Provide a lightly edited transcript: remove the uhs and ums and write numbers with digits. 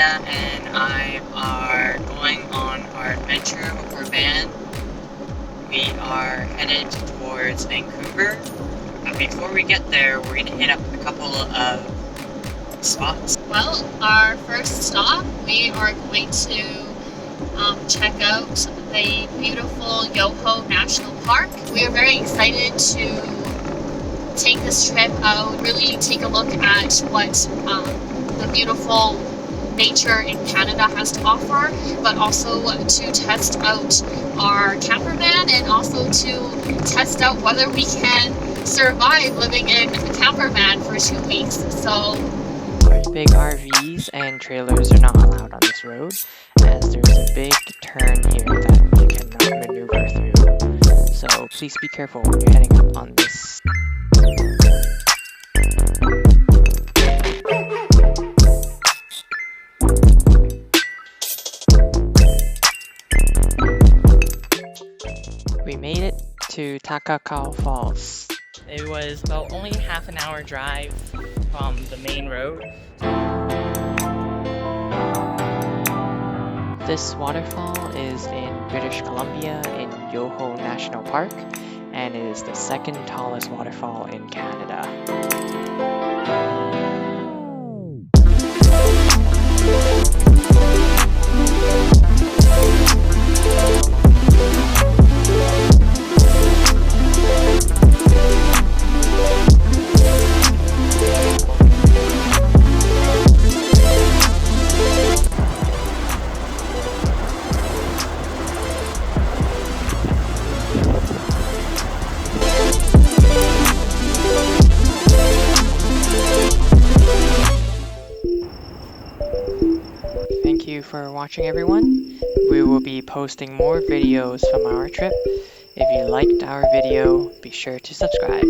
Leah and I are going on our adventure with our van. We are headed towards Vancouver. But before we get there, we're going to hit up a couple of spots. Well, our first stop, we are going to check out the beautiful Yoho National Park. We are very excited to take this trip out, really take a look at what the beautiful nature in Canada has to offer, but also to test out our camper van and also to test out whether we can survive living in a camper van for 2 weeks. So big RVs and trailers are not allowed on this road, as there's a big turn here that we cannot maneuver through. So please be careful when you're heading up on this. We made it to Takakkaw Falls. It was about only half an hour drive from the main road. This waterfall is in British Columbia in Yoho National Park, and it is the second tallest waterfall in Canada. Thank you for watching, everyone. We will be posting more videos from our trip. If you liked our video, be sure to subscribe.